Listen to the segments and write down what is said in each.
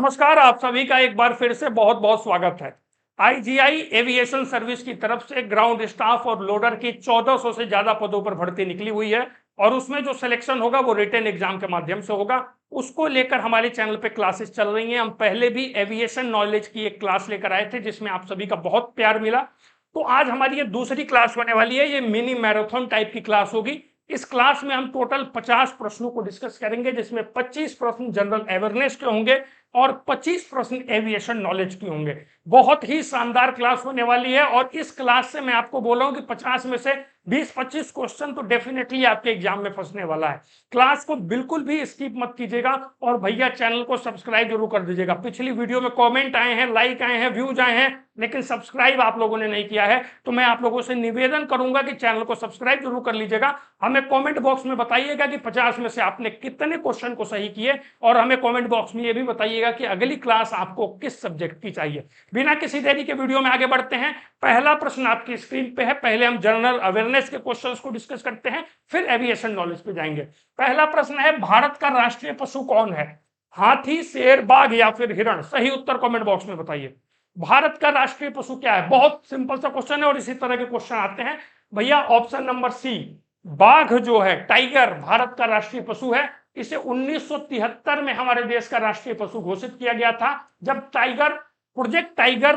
नमस्कार, आप सभी का एक बार फिर से बहुत बहुत स्वागत है। आईजीआई एविएशन सर्विस की तरफ से ग्राउंड स्टाफ और लोडर की 1400 से ज्यादा पदों पर भर्ती निकली हुई है और उसमें जो सिलेक्शन होगा वो रिटन एग्जाम के माध्यम से होगा। उसको लेकर हमारे चैनल पे क्लासेस चल रही हैं। हम पहले भी एविएशन नॉलेज की एक क्लास लेकर आए थे जिसमें आप सभी का बहुत प्यार मिला। तो आज हमारी ये दूसरी क्लास होने वाली है। ये मिनी मैराथन टाइप की क्लास होगी। इस क्लास में हम टोटल 50 प्रश्नों को डिस्कस करेंगे, जिसमें 25 प्रश्न जनरल अवेयरनेस के होंगे और 25 प्रश्न एविएशन नॉलेज के होंगे। बहुत ही शानदार क्लास होने वाली है और इस क्लास से मैं आपको बोल रहा हूं कि 50 में से 20-25 क्वेश्चन तो डेफिनेटली आपके एग्जाम में फंसने वाला है। क्लास को बिल्कुल भी स्किप मत कीजिएगा और भैया चैनल को सब्सक्राइब जरूर कर दीजिएगा। पिछली वीडियो में कमेंट आए हैं, लाइक आए हैं, व्यूज आए हैं, लेकिन सब्सक्राइब आप लोगों ने नहीं किया है। तो मैं आप लोगों से निवेदन करूंगा कि चैनल को सब्सक्राइब जरूर कर लीजिएगा। हमें कमेंट बॉक्स में बताइएगा कि 50 में से आपने कितने क्वेश्चन को सही किए और हमें कमेंट बॉक्स में ये भी बताइएगा कि अगली क्लास आपको किस सब्जेक्ट की चाहिए। बिना किसी देरी के वीडियो में आगे बढ़ते हैं। पहला प्रश्न आपकी स्क्रीन पे है। पहले हम जनरल अवेयरनेस के क्वेश्चंस को डिस्कस करते हैं, फिर एविएशन नॉलेज पे जाएंगे। पहला प्रश्न है, भारत का राष्ट्रीय पशु कौन है? हाथी, शेर, बाघ या फिर हिरण? सही उत्तर कमेंट बॉक्स में बताइए। भारत का राष्ट्रीय पशु क्या है? बहुत सिंपल सा क्वेश्चन है और इसी तरह के क्वेश्चन आते हैं भैया। ऑप्शन नंबर सी, बाघ जो है, टाइगर, भारत का राष्ट्रीय पशु है। इसे 1973 में हमारे देश का राष्ट्रीय पशु घोषित किया गया था, जब टाइगर प्रोजेक्ट टाइगर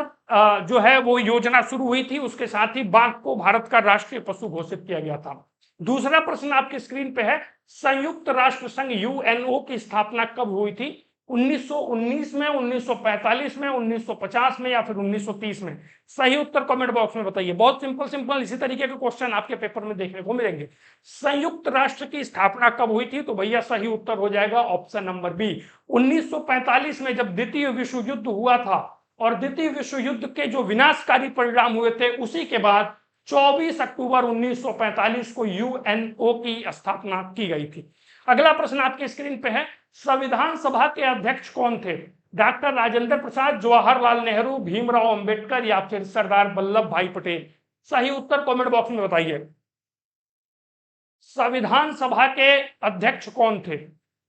जो है वो योजना शुरू हुई थी। उसके साथ ही बाघ को भारत का राष्ट्रीय पशु घोषित किया गया था। दूसरा प्रश्न आपकी स्क्रीन पे है, संयुक्त राष्ट्र संघ यूएनओ की स्थापना कब हुई थी? 1919 में, 1945 में, 1950 में या फिर 1930 में? सही उत्तर कमेंट बॉक्स में बताइए। बहुत सिंपल सिंपल इसी तरीके के क्वेश्चन आपके पेपर में देखने को मिलेंगे। संयुक्त राष्ट्र की स्थापना कब हुई थी? तो भैया सही उत्तर हो जाएगा ऑप्शन नंबर बी, 1945 में, जब द्वितीय विश्व युद्ध हुआ था। और द्वितीय विश्व युद्ध के जो विनाशकारी परिणाम हुए थे, उसी के बाद 24 अक्टूबर 1945 को यूएनओ की स्थापना की गई थी। अगला प्रश्न आपकी स्क्रीन पे है, संविधान सभा के अध्यक्ष कौन थे? डॉक्टर राजेंद्र प्रसाद, जवाहरलाल नेहरू, भीमराव अंबेडकर या फिर सरदार वल्लभ भाई पटेल? सही उत्तर कमेंट बॉक्स में बताइए। संविधान सभा के अध्यक्ष कौन थे?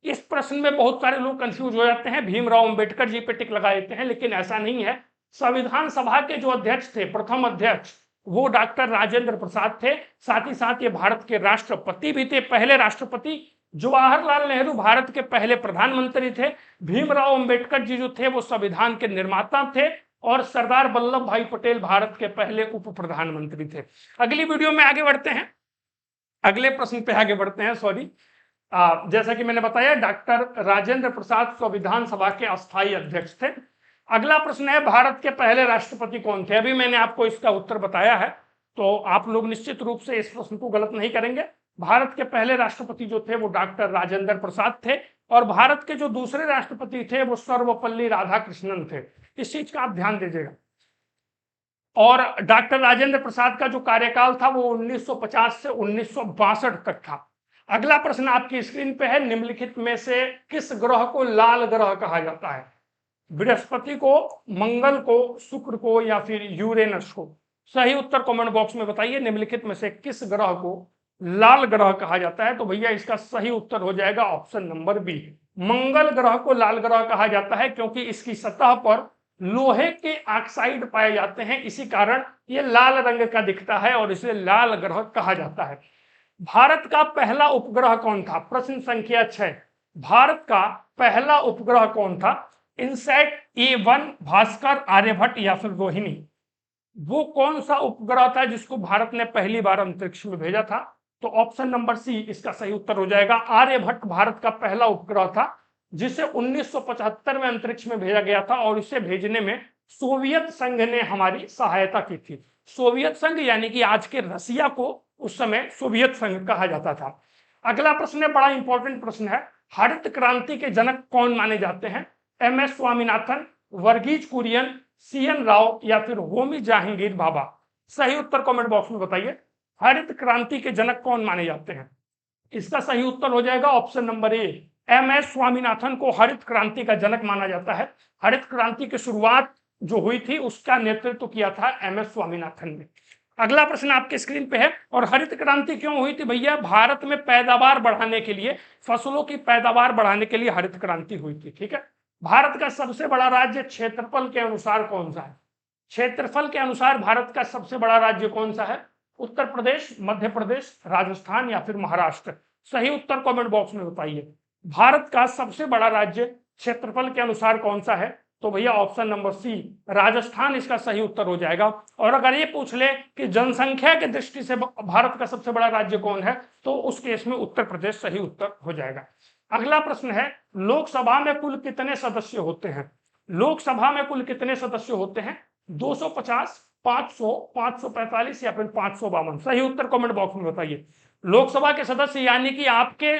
इस प्रश्न में बहुत सारे लोग कंफ्यूज हो जाते हैं, भीमराव अंबेडकर जी पे टिक लगा देते हैं, लेकिन ऐसा नहीं है। संविधान सभा के जो अध्यक्ष थे, प्रथम अध्यक्ष, वो डॉक्टर राजेंद्र प्रसाद थे। साथ ही साथ ये भारत के राष्ट्रपति भी थे, पहले राष्ट्रपति। जवाहरलाल नेहरू भारत के पहले प्रधानमंत्री थे। भीमराव अंबेडकर जी जो थे वो संविधान के निर्माता थे। और सरदार वल्लभ भाई पटेल भारत के पहले उप प्रधानमंत्री थे। अगली वीडियो में आगे बढ़ते हैं, अगले प्रश्न पे आगे बढ़ते हैं। सॉरी, जैसा कि मैंने बताया, डॉक्टर राजेंद्र प्रसाद संविधान सभा के अस्थायी अध्यक्ष थे। अगला प्रश्न है, भारत के पहले राष्ट्रपति कौन थे? अभी मैंने आपको इसका उत्तर बताया है, तो आप लोग निश्चित रूप से इस प्रश्न को गलत नहीं करेंगे। भारत के पहले राष्ट्रपति जो थे वो डॉक्टर राजेंद्र प्रसाद थे और भारत के जो दूसरे राष्ट्रपति थे वो सर्वपल्ली राधाकृष्णन थे। इस चीज का आप ध्यान दीजिएगा। और डॉक्टर राजेंद्र प्रसाद का जो कार्यकाल था वो 1950 से 1962 तक था। अगला प्रश्न आपकी स्क्रीन पे है, निम्नलिखित में से किस ग्रह को लाल ग्रह कहा जाता है? बृहस्पति को, मंगल को, शुक्र को या फिर यूरेनस को? सही उत्तर कमेंट बॉक्स में बताइए। निम्नलिखित में से किस ग्रह को लाल ग्रह कहा जाता है? तो भैया इसका सही उत्तर हो जाएगा ऑप्शन नंबर बी, मंगल ग्रह को लाल ग्रह कहा जाता है, क्योंकि इसकी सतह पर लोहे के ऑक्साइड पाए जाते हैं, इसी कारण ये लाल रंग का दिखता है और इसे लाल ग्रह कहा जाता है। भारत का पहला उपग्रह कौन था? प्रश्न संख्या 6, भारत का पहला उपग्रह कौन था? इनसैट, A1, भास्कर, आर्यभट्ट या फिर रोहिणी? वो कौन सा उपग्रह था जिसको भारत ने पहली बार अंतरिक्ष में भेजा था? तो ऑप्शन नंबर सी इसका सही उत्तर हो जाएगा। आर्यभट्ट भारत का पहला उपग्रह था जिसे 1975 में अंतरिक्ष में भेजा गया था और इसे भेजने में सोवियत संघ ने हमारी सहायता की थी। सोवियत संघ यानी कि आज के रसिया को उस समय सोवियत संघ कहा जाता था। अगला प्रश्न है, बड़ा इंपॉर्टेंट प्रश्न है, हरित क्रांति के जनक कौन माने जाते हैं? MS स्वामीनाथन, वर्गीज कुरियन, CN राव या फिर होमी जहांगीर भाभा? सही उत्तर कमेंट बॉक्स में बताइए। हरित क्रांति के जनक कौन माने जाते हैं? इसका सही उत्तर हो जाएगा option number A, MS Swaminathan को हरित क्रांति का जनक माना जाता है। हरित क्रांति की शुरुआत जो हुई थी उसका नेतृत्व किया था MS स्वामीनाथन ने। अगला प्रश्न आपके स्क्रीन पे है, और हरित क्रांति क्यों हुई थी भैया? भारत में पैदावार बढ़ाने के लिए, फसलों की पैदावार बढ़ाने के लिए हरित क्रांति हुई थी। ठीक है, भारत का सबसे बड़ा राज्य क्षेत्रफल के अनुसार कौन सा है? क्षेत्रफल के अनुसार भारत का सबसे बड़ा राज्य कौन सा है? उत्तर प्रदेश, मध्य प्रदेश, राजस्थान या फिर महाराष्ट्र? सही उत्तर कमेंट बॉक्स में बताइए। भारत का सबसे बड़ा राज्य क्षेत्रफल के अनुसार कौन सा है? तो भैया ऑप्शन नंबर सी, राजस्थान इसका सही उत्तर हो जाएगा। और अगर ये पूछ ले कि जनसंख्या की दृष्टि से भारत का सबसे बड़ा राज्य कौन है, तो उस केस में उत्तर प्रदेश सही उत्तर हो जाएगा। अगला प्रश्न है, लोकसभा में कुल कितने सदस्य होते हैं? लोकसभा में कुल कितने सदस्य होते हैं? 250, 500, 545 या फिर 552? सही उत्तर कमेंट बॉक्स में बताइए। लोकसभा के सदस्य यानी कि आपके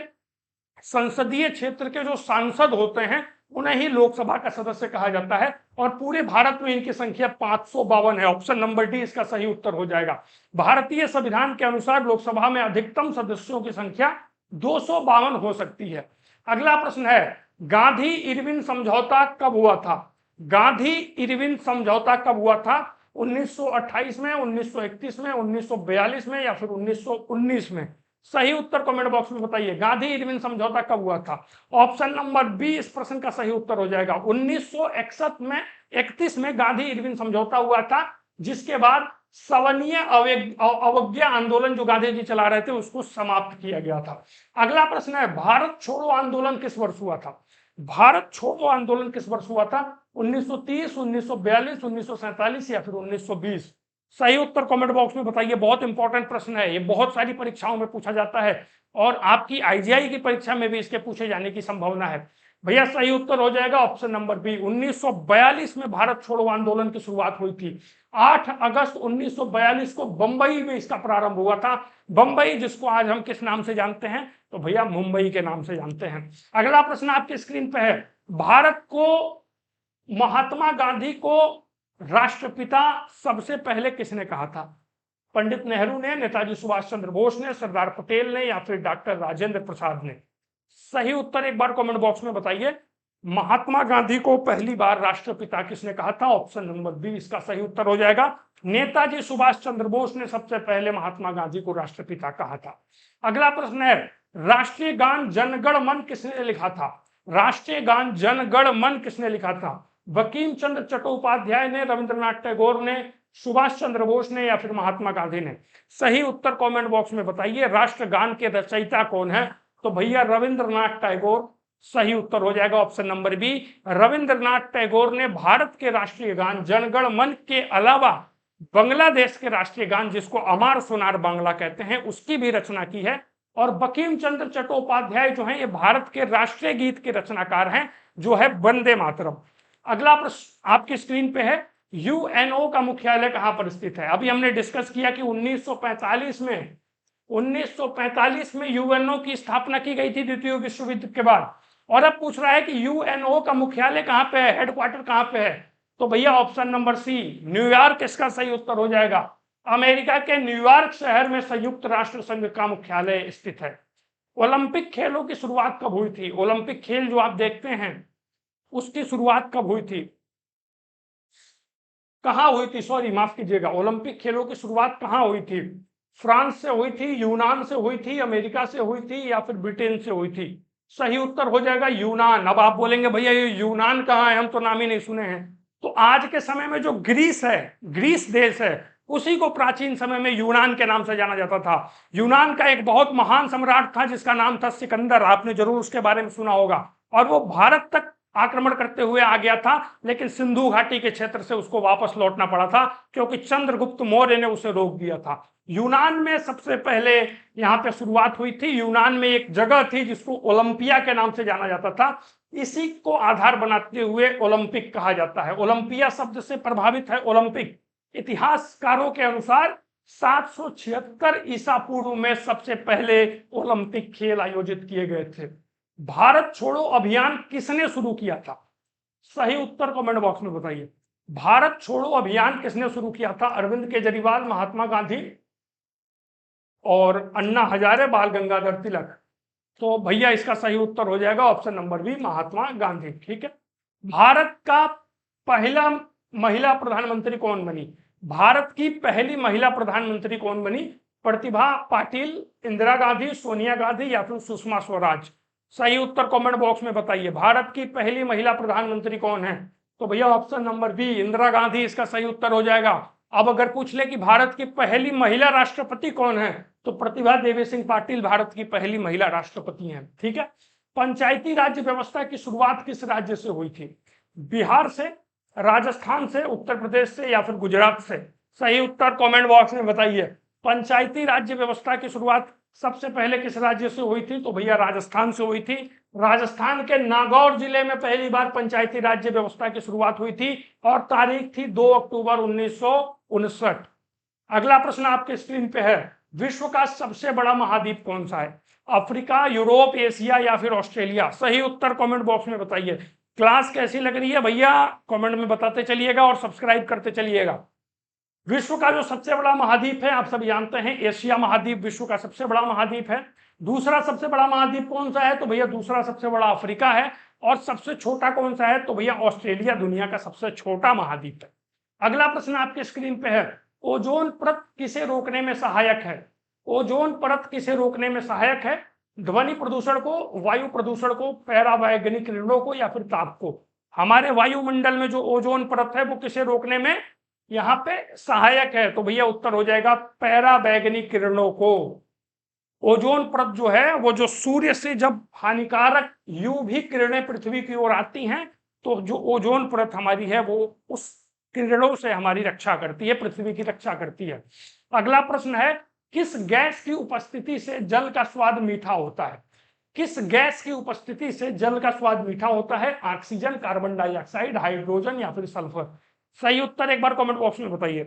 संसदीय क्षेत्र के जो सांसद होते हैं उन्हें ही लोकसभा का सदस्य कहा जाता है, और पूरे भारत में इनकी संख्या 552 है। ऑप्शन नंबर डी इसका सही उत्तर हो जाएगा। भारतीय संविधान के अनुसार लोकसभा में अधिकतम सदस्यों की संख्या 252 हो सकती है। अगला प्रश्न है, गांधी इरविन समझौता कब हुआ था? गांधी इरविन समझौता कब हुआ था? 1928 में, 1931 में, 1942 में या फिर 1919 में? सही उत्तर कमेंट बॉक्स में बताइए। गांधी इरविन समझौता कब हुआ था? ऑप्शन नंबर बी इस प्रश्न का सही उत्तर हो जाएगा। 1961 में, 31 में गांधी इरविन समझौता हुआ था, जिसके बाद सवनीय अवज्ञा आंदोलन जो गांधी जी चला रहे थे उसको समाप्त किया गया था। अगला प्रश्न है, भारत छोड़ो आंदोलन किस वर्ष हुआ था? भारत छोड़ो आंदोलन किस वर्ष हुआ था? 1930, 1942, 1947 या फिर 1920? सही उत्तर कमेंट बॉक्स में बताइए। बहुत इंपॉर्टेंट प्रश्न है ये, बहुत सारी परीक्षाओं में पूछा जाता है और आपकी आईजीआई की परीक्षा में भी इसके पूछे जाने की संभावना है। भैया सही उत्तर हो जाएगा ऑप्शन नंबर बी। 1942 में भारत छोड़ो आंदोलन की शुरुआत हुई थी। 8 अगस्त 1942 को बंबई में इसका प्रारंभ हुआ था। बंबई जिसको आज हम किस नाम से जानते हैं? तो भैया मुंबई के नाम से जानते हैं। अगला प्रश्न आपकी स्क्रीन पे है, भारत को, महात्मा गांधी को राष्ट्रपिता सबसे पहले किसने कहा था? पंडित नेहरू ने, नेताजी सुभाष चंद्र बोस ने, सरदार पटेल ने या फिर डॉक्टर राजेंद्र प्रसाद ने? सही उत्तर एक बार कमेंट बॉक्स में बताइए। महात्मा गांधी को पहली बार राष्ट्रपिता किसने कहा था? ऑप्शन नंबर बी इसका सही उत्तर हो जाएगा। नेताजी सुभाष चंद्र बोस ने सबसे पहले महात्मा गांधी को राष्ट्रपिता कहा था। अगला प्रश्न है, राष्ट्रीय गान जनगण मन किसने लिखा था? राष्ट्रीय गान जनगण मन किसने लिखा था? बंकिम चंद्र चट्टोपाध्याय ने, रविंद्रनाथ टैगोर ने, सुभाष चंद्र बोस ने या फिर महात्मा गांधी ने? सही उत्तर कमेंट बॉक्स में बताइए। राष्ट्रगान के रचयिता कौन है? तो भैया रविंद्रनाथ टैगोर सही उत्तर हो जाएगा option number B. Rabindranath Tagore ने भारत के राष्ट्रीय गान जनगण मन के अलावा बांग्लादेश के राष्ट्रीय गान जिसको अमार सोनार बांग्ला कहते हैं उसकी भी रचना की है। और बंकिम चंद्र चट्टोपाध्याय जो है ये भारत के राष्ट्रीय गीत के रचनाकार हैं जो है वंदे मातरम। अगला प्रश्न आपकी स्क्रीन पे है, यूएनओ का मुख्यालय कहां पर स्थित है? अभी हमने डिस्कस किया कि 1945 में यूएनओ की स्थापना की गई थी द्वितीय विश्व युद्ध के बाद। और अब पूछ रहा है कि यूएनओ का मुख्यालय कहां पे है, हेडक्वार्टर कहां पे है? तो भैया ऑप्शन नंबर सी न्यूयॉर्क इसका सही उत्तर हो जाएगा। अमेरिका के न्यूयॉर्क शहर में संयुक्त राष्ट्र संघ का मुख्यालय स्थित है। ओलंपिक खेलों की शुरुआत कब हुई थी? ओलंपिक खेल जो आप देखते हैं उसकी शुरुआत कब हुई थी, कहां हुई थी? सॉरी माफ कीजिएगा, ओलंपिक खेलों की शुरुआत कहां हुई थी? फ्रांस से हुई थी, यूनान से हुई थी, अमेरिका से हुई थी या फिर ब्रिटेन से हुई थी? सही उत्तर हो जाएगा यूनान। अब आप बोलेंगे भैया ये यूनान कहाँ है, हम तो नाम ही नहीं सुने हैं। तो आज के समय में जो ग्रीस है, ग्रीस देश है, उसी को प्राचीन समय में यूनान के नाम से जाना जाता था। यूनान का एक बहुत महान सम्राट था जिसका नाम था सिकंदर, आपने जरूर उसके बारे में सुना होगा। और वो भारत तक आक्रमण करते हुए आ गया था, लेकिन सिंधु घाटी के क्षेत्र से उसको वापस लौटना पड़ा था क्योंकि चंद्रगुप्त मौर्य ने उसे रोक दिया था। यूनान में सबसे पहले यहाँ पे शुरुआत हुई थी। यूनान में एक जगह थी जिसको ओलंपिया के नाम से जाना जाता था, इसी को आधार बनाते हुए ओलंपिक कहा जाता है। ओलंपिया शब्द से प्रभावित है ओलंपिक। इतिहासकारों के अनुसार 776 ईसा पूर्व में सबसे पहले ओलंपिक खेल आयोजित किए गए थे। भारत छोड़ो अभियान किसने शुरू किया था? सही उत्तर कमेंट बॉक्स में बताइए। भारत छोड़ो अभियान किसने शुरू किया था? अरविंद केजरीवाल, महात्मा गांधी और अन्ना हजारे, बाल गंगाधर तिलक? तो भैया इसका सही उत्तर हो जाएगा option number B Mahatma Gandhi. ठीक है। भारत का पहला महिला प्रधानमंत्री कौन बनी? भारत की पहली महिला प्रधानमंत्री कौन बनी? प्रतिभा पाटिल, इंदिरा गांधी, सोनिया गांधी या फिर सुषमा स्वराज? सही उत्तर कमेंट बॉक्स में बताइए। भारत की पहली महिला प्रधानमंत्री कौन है? तो भैया option number B, Indira Gandhi इसका सही उत्तर हो जाएगा। अब अगर पूछ ले कि भारत की पहली महिला राष्ट्रपति कौन है, तो प्रतिभा देवी सिंह पाटिल भारत की पहली महिला राष्ट्रपति हैं। ठीक है। पंचायती राज्य व्यवस्था की शुरुआत किस राज्य से हुई थी? बिहार से, राजस्थान से, उत्तर प्रदेश से या फिर गुजरात से? सही उत्तर कमेंट बॉक्स में बताइए। पंचायती राज्य व्यवस्था की शुरुआत सबसे पहले किस राज्य से हुई थी? तो भैया राजस्थान से हुई थी। राजस्थान के नागौर जिले में पहली बार पंचायती राज्य व्यवस्था की शुरुआत हुई थी और तारीख थी 2 अक्टूबर 1959। अगला प्रश्न आपके स्क्रीन पे है, विश्व का सबसे बड़ा महाद्वीप कौन सा है? अफ्रीका, यूरोप, एशिया या फिर ऑस्ट्रेलिया? सही उत्तर कमेंट बॉक्स में बताइए। क्लास कैसी लग रही है भैया कमेंट में बताते चलिएगा और सब्सक्राइब करते चलिएगा। विश्व का जो सबसे बड़ा महाद्वीप है आप सभी जानते हैं, एशिया महाद्वीप विश्व का सबसे बड़ा महाद्वीप है। दूसरा सबसे बड़ा महाद्वीप कौन सा है? तो भैया दूसरा सबसे बड़ा अफ्रीका है। और सबसे छोटा कौन सा है? तो भैया ऑस्ट्रेलिया दुनिया का सबसे छोटा महाद्वीप है। अगला प्रश्न आपके स्क्रीन पे है, ओजोन परत किसे रोकने में सहायक है? ओजोन परत किसे रोकने में सहायक है? ध्वनि प्रदूषण को, वायु प्रदूषण को, पराबैंगनी किरणों को या फिर ताप को? हमारे वायुमंडल में जो ओजोन परत है वो किसे रोकने में यहाँ पे सहायक है? तो भैया उत्तर हो जाएगा पराबैंगनी किरणों को। ओजोन परत जो है वो जो सूर्य से जब हानिकारक यूवी किरणें पृथ्वी की ओर आती हैं तो जो ओजोन परत हमारी है वो उस किरणों से हमारी रक्षा करती है, पृथ्वी की रक्षा करती है। अगला प्रश्न है, किस गैस की उपस्थिति से जल का स्वाद मीठा होता है? किस गैस की उपस्थिति से जल का स्वाद मीठा होता है? ऑक्सीजन, कार्बन डाइऑक्साइड, हाइड्रोजन या फिर सल्फर? सही उत्तर एक बार कमेंट बॉक्स में बताइए।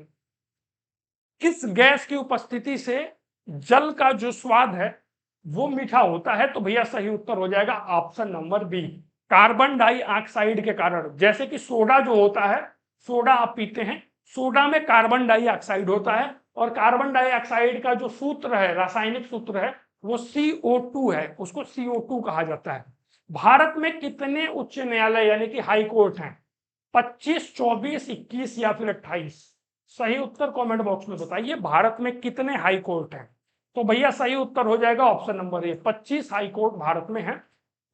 किस गैस की उपस्थिति से जल का जो स्वाद है वो मीठा होता है? तो भैया सही उत्तर हो जाएगा option number B, carbon dioxide के कारण। जैसे कि सोडा जो होता है, सोडा आप पीते हैं, सोडा में कार्बन डाइऑक्साइड होता है और कार्बन डाइऑक्साइड का जो सूत्र है, रासायनिक सूत्र है, वो CO2 है, उसको CO2 कहा जाता है। भारत में कितने उच्च न्यायालय यानी कि हाई कोर्ट हैं? 25, 24, 21 या फिर 28? सही उत्तर कमेंट बॉक्स में बताइए। भारत में कितने हाई कोर्ट हैं? तो भैया सही उत्तर हो जाएगा option number A, 25 high court Bharat में है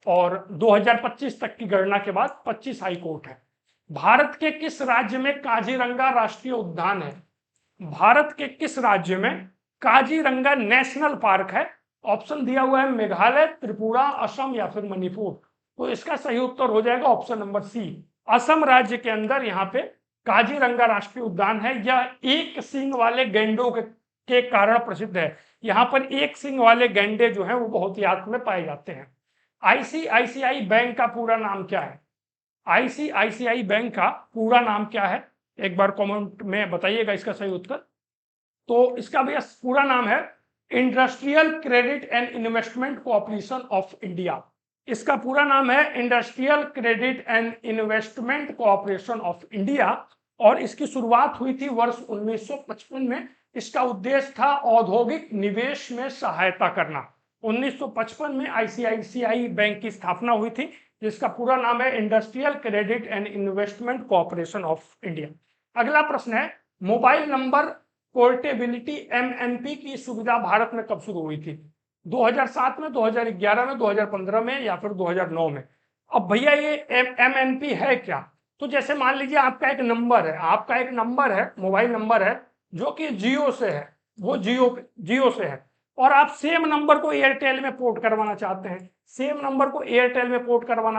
और 2025 तक की गणना के बाद 25 हाई कोर्ट है। भारत के किस राज्य में काजीरंगा राष्ट्रीय उद्यान है? भारत के किस राज्य में काजीरंगा नेशनल पार्क है? ऑप्शन दिया हुआ है मेघालय, त्रिपुरा, असम या फिर मणिपुर। तो इसका सही उत्तर हो जाएगा ऑप्शन नंबर सी, असम राज्य के अंदर यहाँ पे काजीरंगा राष्ट्रीय उद्यान है। यह एक सींग वाले गैंडों के कारण प्रसिद्ध है। यहाँ पर एक सींग वाले गैंडे जो हैं वो बहुत याद में पाए जाते हैं। आईसीआईसीआई बैंक का पूरा नाम क्या है? आईसीआईसीआई बैंक का पूरा नाम क्या है? एक बार कमेंट में बताइएगा इसका सही उत्तर। तो इसका भैया पूरा नाम है industrial credit and investment cooperation of India. इसका पूरा नाम है industrial credit and investment cooperation of India और इसकी शुरुआत हुई थी वर्ष 1955 में। इसका उद्देश्य था औद्योगिक निवेश में सहायता करना। 1955 में आईसीआईसीआई बैंक की स्थापना हुई थी जिसका पूरा नाम है industrial credit and investment cooperation of India. अगला प्रश्न है, मोबाइल नंबर पोर्टेबिलिटी MNP की सुविधा भारत में कब शुरू हुई थी? 2007 में, 2011 में, 2015 में या फिर 2009 में? अब भैया ये MNP है क्या? तो जैसे मान लीजिए आपका एक नंबर है, मोबाइल नंबर है जो कि जियो से है, वो जियो से है और आप सेम नंबर को एयरटेल में पोर्ट करवाना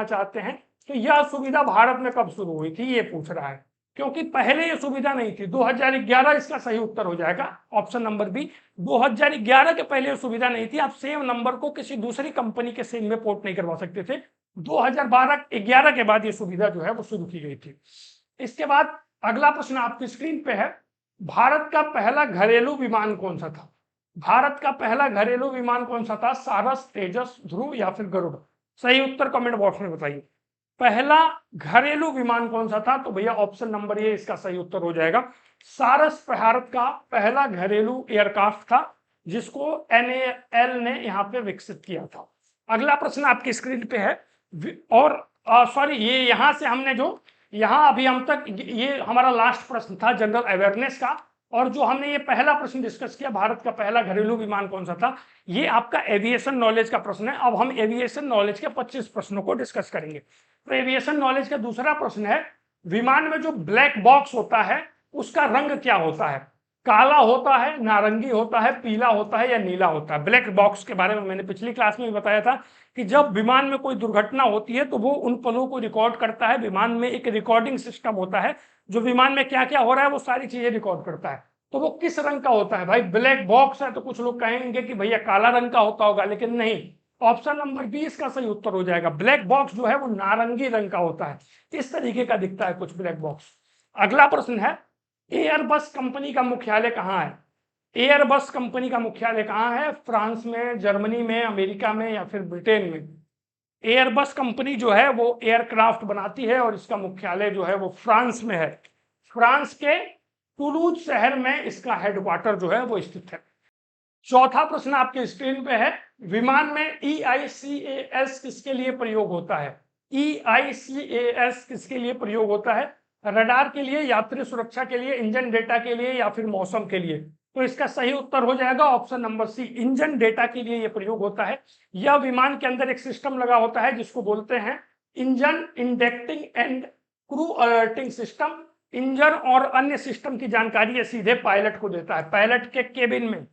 चाहते हैं, तो यह सुविधा भारत में कब शुरू हुई थी ये पूछ रहा है, क्योंकि पहले ये सुविधा नहीं थी। 2011 इसका सही उत्तर हो जाएगा ऑप्शन नंबर बी, 2011 के पहले सुविधा नहीं थी। आप सेम नंबर को किसी दूसरी कंपनी के सिम में पोर्ट नहीं करवा सकते थे। 2012-11 के बाद ये सुविधा जो है वो शुरू की गई थी। इसके बाद अगला प्रश्न आपकी स्क्रीन पे है, भारत का पहला घरेलू विमान कौन सा था? भारत का पहला घरेलू विमान कौन सा था? सारस, तेजस, ध्रुव या फिर गरुड़? सही उत्तर कमेंट बॉक्स में बताइए। पहला घरेलू विमान कौन सा था? तो भैया ऑप्शन नंबर ए इसका सही उत्तर हो जाएगा। सारस भारत का पहला घरेलू एयरक्राफ्ट था जिसको NAL ने यहाँ पे विकसित किया था। अगला प्रश्न आपकी स्क्रीन पे है और सॉरी ये यहाँ से हमने जो यहाँ अभी हम तक ये हमारा लास्ट प्रश्न था जनरल अवेयरनेस का। और जो हमने ये पहला प्रश्न डिस्कस किया, भारत का पहला घरेलू विमान कौन सा था, ये आपका एविएशन नॉलेज का प्रश्न है। अब हम एविएशन नॉलेज के 25 प्रश्नों को डिस्कस करेंगे। तो एविएशन नॉलेज का दूसरा प्रश्न है, विमान में जो ब्लैक बॉक्स होता है उसका रंग क्या होता है? काला होता है, नारंगी होता है, पीला होता है या नीला होता है? ब्लैक बॉक्स के बारे में मैंने पिछली क्लास में भी बताया था कि जब विमान में कोई दुर्घटना होती है तो वो उन पलों को रिकॉर्ड करता है। विमान में एक रिकॉर्डिंग सिस्टम होता है जो विमान में क्या क्या हो रहा है वो सारी चीजें रिकॉर्ड करता है। तो वो किस रंग का होता है भाई? ब्लैक बॉक्स है तो कुछ लोग कहेंगे कि भैया काला रंग का होता होगा, लेकिन नहीं, ऑप्शन नंबर 20 का सही उत्तर हो जाएगा। ब्लैक बॉक्स जो है वो नारंगी रंग का होता है, इस तरीके का दिखता है कुछ ब्लैक बॉक्स। अगला प्रश्न है, एयरबस कंपनी का मुख्यालय कहाँ है? एयरबस कंपनी का मुख्यालय कहाँ है? फ्रांस में, जर्मनी में, अमेरिका में या फिर ब्रिटेन में? एयरबस कंपनी जो है वो एयरक्राफ्ट बनाती है और इसका मुख्यालय जो है वो फ्रांस में है। फ्रांस के टुलूज शहर में इसका हेडक्वार्टर जो है वो स्थित है। चौथा प्रश्न आपके स्क्रीन पे है, विमान में EICAS किसके लिए प्रयोग होता है? EICAS किसके लिए प्रयोग होता है? रडार के लिए, यात्री सुरक्षा के लिए, इंजन डेटा के लिए या फिर मौसम के लिए? तो इसका सही उत्तर हो जाएगा option number C, engine data के लिए यह प्रयोग होता है। यह विमान के अंदर एक सिस्टम लगा होता है जिसको बोलते हैं engine indicating and crew alerting system. Engine और अन्य सिस्टम की जानकारी ये सीधे पायलट को देता है। पायलट के केबिन में,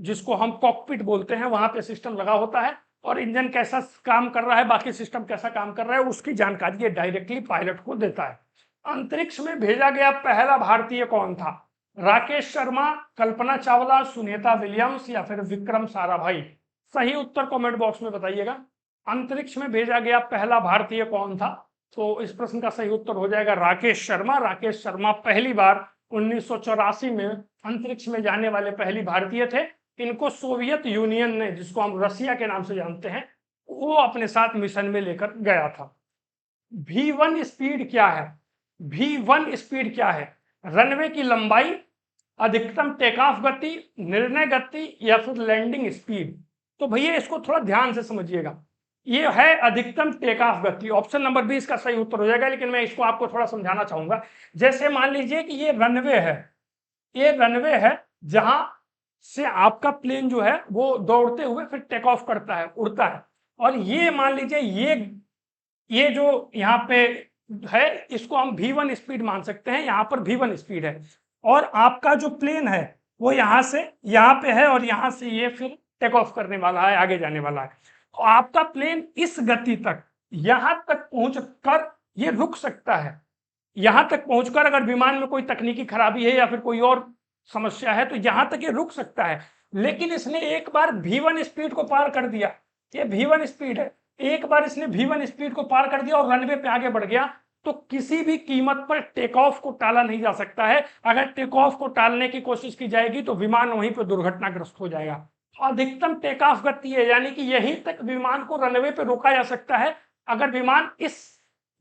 जिसको हम कॉकपिट बोलते हैं, वहां पे सिस्टम लगा होता है और इंजन कैसा काम कर रहा है, बाकी सिस्टम कैसा काम कर रहा है, उसकी जानकारी ये डायरेक्टली पायलट को देता है। अंतरिक्ष में भेजा गया पहला भारतीय कौन था? राकेश शर्मा, कल्पना चावला, सुनीता विलियम्स या फिर विक्रम साराभाई? सही उत्तर कमेंट बॉक्स में बताइएगा। अंतरिक्ष में भेजा गया पहला भारतीय कौन था? तो इस प्रश्न का सही उत्तर हो जाएगा राकेश शर्मा। राकेश शर्मा पहली बार 1984 में अंतरिक्ष में जाने वाले पहली भारतीय थे। इनको सोवियत यूनियन ने, जिसको हम रसिया के नाम से जानते हैं, वो अपने साथ मिशन में लेकर गया था। V1 स्पीड क्या है? V1 स्पीड क्या है? रनवे की लंबाई, अधिकतम टेक ऑफ गति, निर्णय गति या फिर लैंडिंग स्पीड? तो भैया इसको थोड़ा ध्यान से समझिएगा, ये है अधिकतम टेक ऑफ गति। ऑप्शन नंबर 20 का सही उत्तर हो जाएगा, लेकिन मैं इसको आपको थोड़ा समझाना चाहूंगा। जैसे मान लीजिए कि ये रनवे है, ये रनवे है जहां से आपका प्लेन जो है वो दौड़ते हुए फिर टेक ऑफ करता है, उड़ता है। और ये मान लीजिए ये जो यहाँ पे है, इसको हम V1 स्पीड मान सकते हैं। यहाँ पर V1 स्पीड है और आपका जो प्लेन है वो यहाँ से यहाँ पे है और यहाँ से ये फिर टेक ऑफ करने वाला है, आगे जाने वाला है। तो आपका प्लेन इस गति तक, यहाँ तक पहुंचकर ये रुक सकता है। यहाँ तक पहुंचकर अगर विमान में कोई तकनीकी खराबी है या फिर कोई और समस्या है तो यहाँ तक ये रुक सकता है। लेकिन इसने एक बार V1 स्पीड को पार कर दिया, ये V1 स्पीड है, एक बार इसने V1 स्पीड को पार कर दिया और रनवे पे आगे बढ़ गया, तो किसी भी कीमत पर टेक ऑफ को टाला नहीं जा सकता है। अगर टेक ऑफ को टालने की कोशिश की जाएगी तो विमान वहीं पर दुर्घटनाग्रस्त हो जाएगा। अधिकतम टेक ऑफ गति है, यानी कि यहीं तक विमान को रनवे पे रोका जा सकता है। अगर विमान इस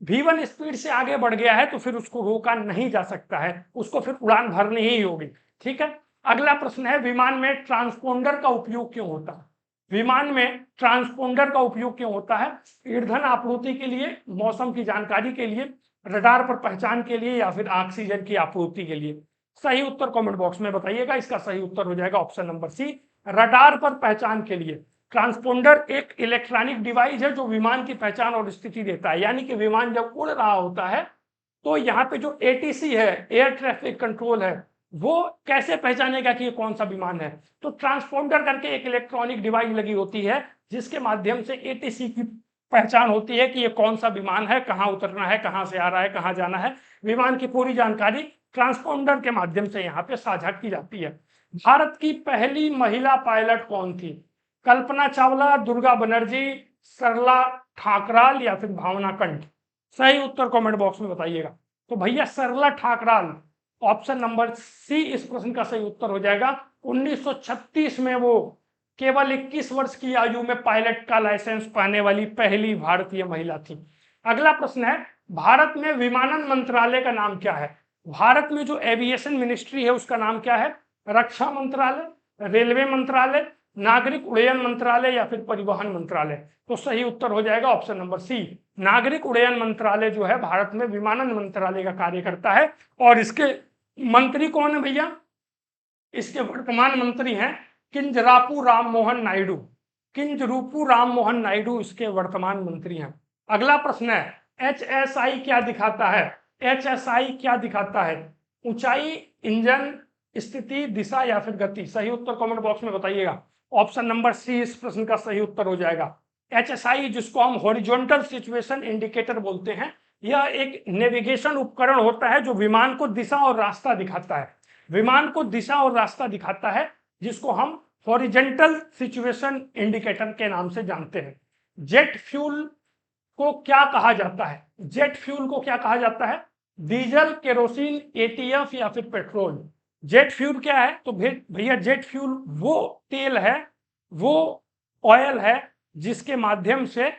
V1 स्पीड से आगे बढ़ गया है तो फिर उसको रोका नहीं जा सकता है, उसको फिर उड़ान भरनी ही होगी। ठीक है, अगला प्रश्न है, विमान में ट्रांसपोंडर का उपयोग क्यों होता है? विमान में ट्रांसपोंडर का उपयोग क्यों होता है? ईंधन आपूर्ति के लिए, मौसम की जानकारी के लिए, रडार पर पहचान के लिए या फिर ऑक्सीजन की आपूर्ति के लिए? सही उत्तर कमेंट बॉक्स में बताइएगा। इसका सही उत्तर हो जाएगा ऑप्शन नंबर सी, रडार पर पहचान के लिए। ट्रांसपोंडर एक इलेक्ट्रॉनिक डिवाइस है जो विमान की पहचान और स्थिति देता है, यानी कि विमान जब उड़ रहा होता है तो यहाँ पे जो ATC है, एयर ट्रैफिक कंट्रोल है, वो कैसे पहचानेगा कि ये कौन सा विमान है? तो ट्रांसपोंडर करके एक इलेक्ट्रॉनिक डिवाइस लगी होती है जिसके माध्यम से ATC की पहचान होती है कि ये कौन सा विमान है, कहाँ उतरना है, कहाँ से आ रहा है, कहाँ जाना है। विमान की पूरी जानकारी ट्रांसपोंडर के माध्यम से यहाँ पे साझा की जाती है। भारत की पहली महिला पायलट कौन थी? कल्पना चावला, दुर्गा बनर्जी, सरला ठाकराल या फिर भावना कंठ? सही उत्तर कमेंट बॉक्स में बताइएगा। तो भैया सरला ठाकराल, ऑप्शन नंबर सी इस प्रश्न का सही उत्तर हो जाएगा। 1936 में वो केवल 21 वर्ष की आयु में पायलट का लाइसेंस पाने वाली पहली भारतीय महिला थी। अगला प्रश्न है, भारत में विमानन मंत्रालय का नाम क्या है? भारत में जो एविएशन मिनिस्ट्री है उसका नाम क्या है? रक्षा मंत्रालय, रेलवे मंत्रालय, नागरिक उड्डयन मंत्रालय या फिर परिवहन मंत्रालय? तो सही उत्तर हो जाएगा ऑप्शन नंबर सी, नागरिक उड्डयन मंत्रालय जो है भारत में विमानन मंत्रालय का कार्य करता है। और इसके मंत्री कौन है भैया? इसके वर्तमान मंत्री हैं किंजरापू राममोहन नायडू। किंजरूपू राममोहन नायडू इसके वर्तमान मंत्री हैं। अगला प्रश्न है HSI क्या दिखाता है? HSI क्या दिखाता है? ऊंचाई, इंजन, स्थिति, दिशा या फिर गति? सही उत्तर कमेंट बॉक्स में बताइएगा। ऑप्शन नंबर सी इस प्रश्न का सही उत्तर हो जाएगा। HSI जिसको हम हॉरिजॉन्टल सिचुएशन इंडिकेटर बोलते हैं, यह एक नेविगेशन उपकरण होता है जो विमान को दिशा और रास्ता दिखाता है। विमान को दिशा और रास्ता दिखाता है, जिसको हम हॉरिजॉन्टल सिचुएशन इंडिकेटर के नाम से जानते हैं। जेट फ्यूल को क्या कहा जाता है? जेट फ्यूल को क्या कहा जाता है? डीजल, केरोसिन, ATF या फिर पेट्रोल? जेट फ्यूल क्या है? तो भैया जेट फ्यूल वो तेल है, वो ऑयल है जिसके माध्यम से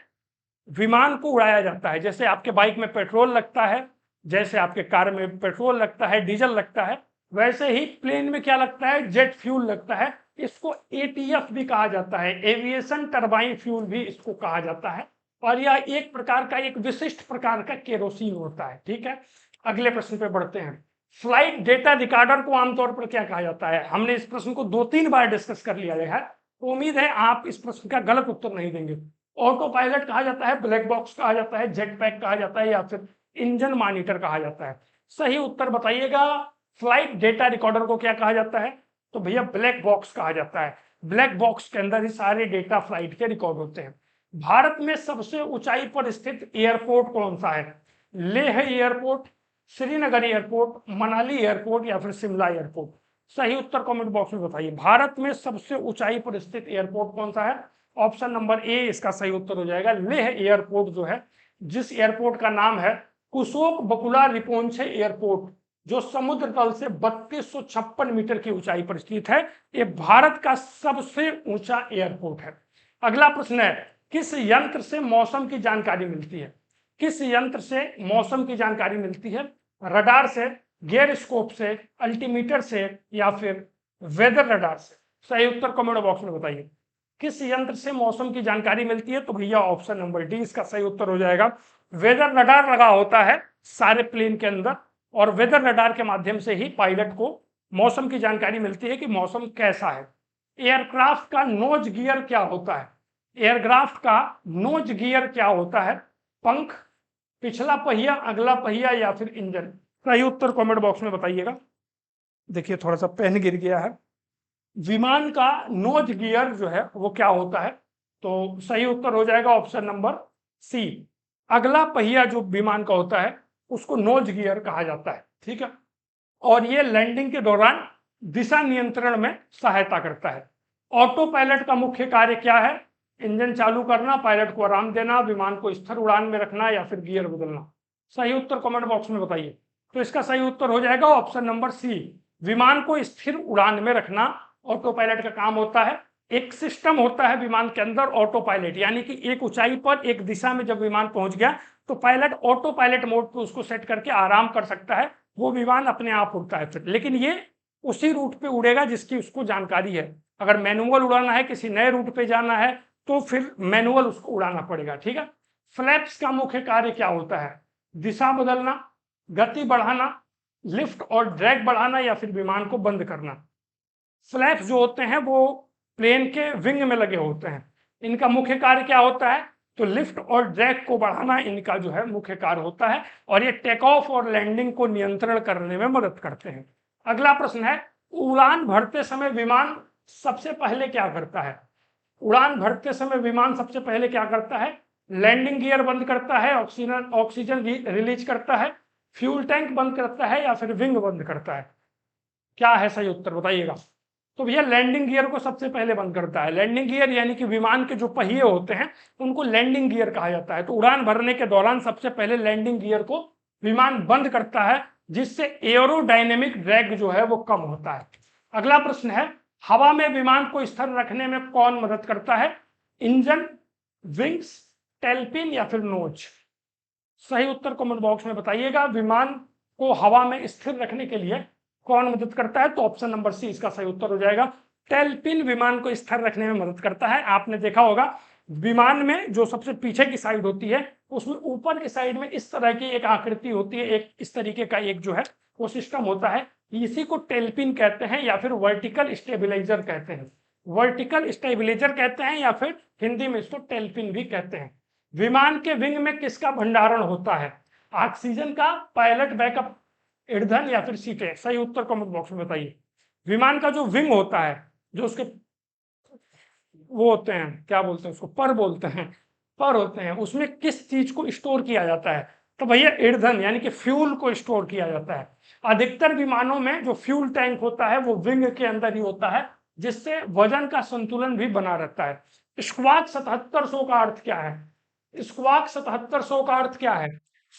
विमान को उड़ाया जाता है। जैसे आपके बाइक में पेट्रोल लगता है, जैसे आपके कार में पेट्रोल लगता है, डीजल लगता है, वैसे ही प्लेन में क्या लगता है? जेट फ्यूल लगता है। इसको ATF भी कहा जाता है, एविएशन टरबाइन फ्यूल भी इसको कहा जाता है, और यह एक प्रकार का, एक विशिष्ट प्रकार का केरोसिन होता है। ठीक है, अगले प्रश्न पे बढ़ते हैं। फ्लाइट डेटा रिकॉर्डर को आमतौर पर क्या कहा जाता है? हमने इस प्रश्न को 2-3 बार डिस्कस कर लिया है, तो उम्मीद है आप इस प्रश्न का गलत उत्तर नहीं देंगे। ऑटो पायलट कहा जाता है, ब्लैक बॉक्स कहा जाता है, जेट पैक कहा जाता है या फिर इंजन मॉनिटर कहा जाता है? सही उत्तर बताइएगा। फ्लाइट डेटा रिकॉर्डर को क्या कहा जाता है? तो भैया ब्लैक बॉक्स कहा जाता है। ब्लैक बॉक्स के अंदर ही सारे डेटा फ्लाइट के रिकॉर्ड होते हैं। भारत में सबसे ऊंचाई पर स्थित एयरपोर्ट कौन सा है? Leh airport, Srinagar airport, Manali airport या फिर शिमला एयरपोर्ट? सही उत्तर कमेंट बॉक्स में बताइए। भारत में सबसे ऊंचाई पर स्थित एयरपोर्ट कौन सा है? ऑप्शन नंबर ए इसका सही उत्तर हो जाएगा। लेह एयरपोर्ट जो है, जिस एयरपोर्ट का नाम है कुशोक बकुला रिपोंछे एयरपोर्ट, जो समुद्र तल से 3256 मीटर की ऊंचाई पर स्थित है, ये भारत का सबसे ऊंचा एयरपोर्ट है। अगला प्रश्न है किस यंत्र से मौसम की जानकारी मिलती है? किस यंत्र से मौसम की जानकारी मिलती है? रडार से, गियरस्कोप से, अल्टीमीटर से या फिर वेदर रडार से? सही उत्तर कमेंट बॉक्स में बताइए। किस यंत्र से मौसम की जानकारी मिलती है? तो भैया ऑप्शन नंबर डी इसका सही उत्तर हो जाएगा। वेदर रडार लगा होता है सारे प्लेन के अंदर, और वेदर रडार के माध्यम से ही पायलट को मौसम की जानकारी मिलती है कि मौसम कैसा है। एयरक्राफ्ट का नोज गियर क्या होता है? एयरक्राफ्ट का नोज गियर क्या होता है? पंख, पिछला पहिया, अगला पहिया या फिर इंजन? सही उत्तर कमेंट बॉक्स में बताइएगा। देखिए थोड़ा सा पेन गिर गया है। विमान का नोज गियर जो है वो क्या होता है? तो सही उत्तर हो जाएगा ऑप्शन नंबर सी। अगला पहिया जो विमान का होता है उसको नोज गियर कहा जाता है। ठीक है, और ये लैंडिंग के दौरान दिशा नियंत्रण में सहायता करता है। ऑटो पायलट का मुख्य कार्य क्या है? इंजन चालू करना, पायलट को आराम देना, विमान को स्थिर उड़ान में रखना या फिर गियर बदलना? सही उत्तर कमेंट बॉक्स में बताइए। तो इसका सही उत्तर हो जाएगा ऑप्शन नंबर सी, विमान को स्थिर उड़ान में रखना ऑटो पायलट का काम होता है। एक सिस्टम होता है विमान के अंदर ऑटो पायलट, यानी कि एक ऊंचाई पर एक दिशा में जब विमान पहुंच गया तो पायलट ऑटो पायलट मोड पे उसको सेट करके आराम कर सकता है, वो विमान अपने आप उड़ता है फिर। लेकिन ये उसी रूट पे उड़ेगा जिसकी उसको जानकारी है। अगर मैनुअल उड़ाना है, किसी नए रूट पे जाना है, तो फिर मैनुअल उसको उड़ाना पड़ेगा। ठीक है, फ्लैप्स का मुख्य कार्य क्या होता है? दिशा बदलना, गति बढ़ाना, लिफ्ट और ड्रैग बढ़ाना या फिर विमान को बंद करना? फ्लैप्स जो होते हैं वो प्लेन के विंग में लगे होते हैं, इनका मुख्य कार्य क्या होता है? तो लिफ्ट और ड्रैग को बढ़ाना इनका जो है मुख्य कार्य होता है, और ये टेक ऑफ और लैंडिंग को नियंत्रण करने में मदद करते हैं। अगला प्रश्न है उड़ान भरते समय विमान सबसे पहले क्या करता है? उड़ान भरते समय विमान सबसे पहले क्या करता है? लैंडिंग गियर बंद करता है, ऑक्सीजन रिलीज करता है, फ्यूल टैंक बंद करता है या फिर विंग बंद करता है? क्या है सही उत्तर बताइएगा। तो भैया लैंडिंग गियर को सबसे पहले बंद करता है। लैंडिंग गियर यानी कि विमान के जो पहिए होते हैं उनको लैंडिंग गियर कहा जाता है। तो उड़ान भरने के दौरान सबसे पहले लैंडिंग गियर को विमान बंद करता है, जिससे एरोडायनेमिक ड्रैग जो है वो कम होता है। अगला प्रश्न है हवा में विमान को स्थिर रखने में कौन मदद करता है? इंजन, विंग्स, टेलपिन या फिर नोज? सही उत्तर कमेंट बॉक्स में बताइएगा। विमान को हवा में स्थिर रखने के लिए कौन मदद करता है? तो ऑप्शन नंबर सी इसका सही उत्तर हो जाएगा। टेलपिन विमान को स्थिर रखने में मदद करता है। आपने देखा होगा विमान में जो सबसे पीछे की साइड होती है उसमें ऊपर की साइड में इस तरह की एक आकृति होती है, एक इस तरीके का एक जो है वो सिस्टम होता है, इसी को टेलपिन कहते हैं या फिर वर्टिकल स्टेबिलाईजर कहते हैं। वर्टिकल स्टेबिलाईजर कहते हैं या फिर हिंदी में इसको टेलपिन भी कहते हैं। विमान के विंग में किसका भंडारण होता है? ऑक्सीजन का, पायलट बैकअप ईंधन या फिर सीटें? सही उत्तर कमेंट बॉक्स में बताइए। विमान का जो विंग होता है, जो उसके वो होते हैं, क्या बोलते हैं उसको, पर बोलते हैं, पर होते हैं, उसमें किस चीज को स्टोर किया जाता है? तो भैया ईंधन यानी कि फ्यूल को स्टोर किया जाता है। अधिकतर विमानों में जो फ्यूल टैंक होता है वो विंग के अंदर ही होता है, जिससे वजन का संतुलन भी बना रहता है। स्क्वाक 7700 का अर्थ क्या है? स्क्वाक 7700 का अर्थ क्या है?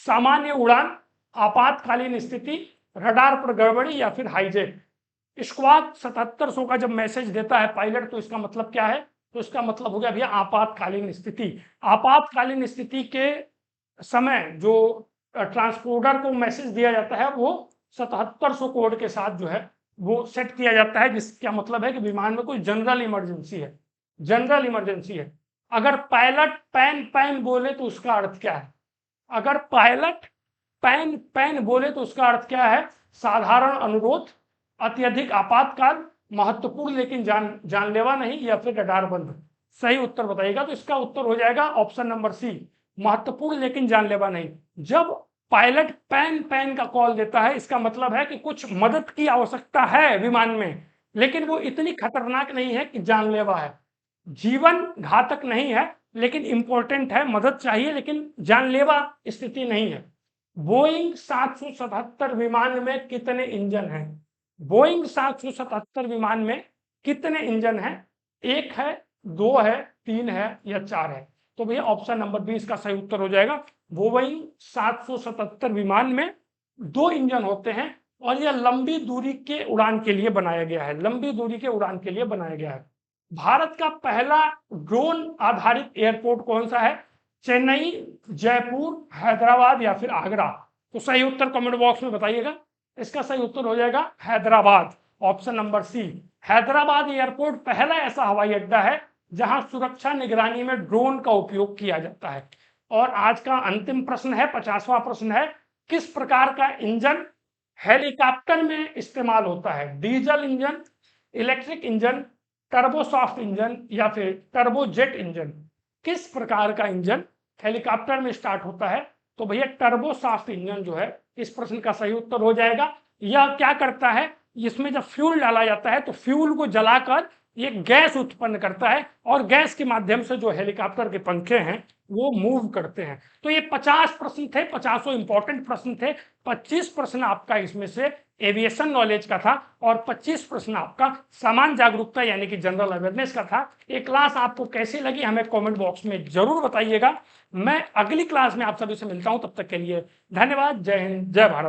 सामान्य उड़ान, आपातकालीन स्थिति, रडार पर गड़बड़ी या फिर हाईजैक? स्क्वाक 7700 का जब मैसेज देता है पायलट तो इसका मतलब क्या है? तो इसका मतलब हो गया भैया आपातकालीन स्थिति। आपातकालीन स्थिति के समय जो ट्रांसपोर्टर को मैसेज दिया जाता है वो 7700 कोड के साथ जो है वो सेट किया जाता है, जिसका मतलब है कि विमान में कोई जनरल इमरजेंसी है, जनरल इमरजेंसी है। अगर पायलट पैन पैन बोले तो उसका अर्थ क्या है? अगर पायलट पैन पैन बोले तो उसका अर्थ क्या है? साधारण अनुरोध, अत्यधिक आपातकाल, महत्वपूर्ण लेकिन जानलेवा नहीं, या फिर रडार बंद? सही उत्तर बताइएगा। तो इसका उत्तर हो जाएगा ऑप्शन नंबर सी, महत्वपूर्ण लेकिन जानलेवा नहीं। जब पायलट पैन पैन का कॉल देता है इसका मतलब है कि कुछ मदद की आवश्यकता है विमान में, लेकिन वो इतनी खतरनाक नहीं है कि जानलेवा है, जीवन घातक नहीं है, लेकिन इंपॉर्टेंट है, मदद चाहिए लेकिन जानलेवा स्थिति नहीं है। बोइंग 777 विमान में कितने इंजन हैं? बोइंग 777 विमान में कितने इंजन हैं? एक है, दो है, तीन है या चार है? तो भैया ऑप्शन नंबर बी इसका सही उत्तर हो जाएगा। बोइंग 777 विमान में दो इंजन होते हैं और यह लंबी दूरी के उड़ान के लिए बनाया गया है, लंबी दूरी के उड़ान के लिए बनाया गया है। भारत का पहला ड्रोन आधारित एयरपोर्ट कौन सा है? चेन्नई, जयपुर, हैदराबाद या फिर आगरा? तो सही उत्तर कमेंट बॉक्स में बताइएगा। इसका सही उत्तर हो जाएगा Hyderabad, option number C. Hyderabad airport पहला ऐसा हवाई अड्डा है जहां सुरक्षा निगरानी में ड्रोन का उपयोग किया जाता है। और आज का अंतिम प्रश्न है, 50वां प्रश्न है, किस प्रकार का इंजन हेलीकॉप्टर में इस्तेमाल होता है? Diesel engine, electric engine, turboshaft engine या फिर टर्बोजेट इंजन? किस प्रकार का इंजन हेलीकॉप्टर में स्टार्ट होता है? तो भैया टर्बोसॉफ्ट इंजन जो है इस प्रश्न का सही उत्तर हो जाएगा। यह क्या करता है, इसमें जब फ्यूल डाला जाता है तो फ्यूल को जलाकर ये गैस उत्पन्न करता है और गैस के माध्यम से जो हेलीकॉप्टर के पंखे हैं वो मूव करते हैं। तो ये 50 प्रश्न थे, 50 इंपॉर्टेंट प्रश्न थे। 25 प्रश्न आपका इसमें से एविएशन नॉलेज का था और 25 प्रश्न आपका सामान्य जागरूकता यानी कि जनरल अवेयरनेस का था। ये क्लास आपको कैसी लगी हमें कमेंट बॉक्स में जरूर बताइएगा। मैं अगली क्लास में आप सभी से मिलता हूं, तब तक के लिए धन्यवाद। जय हिंद, जय भारत।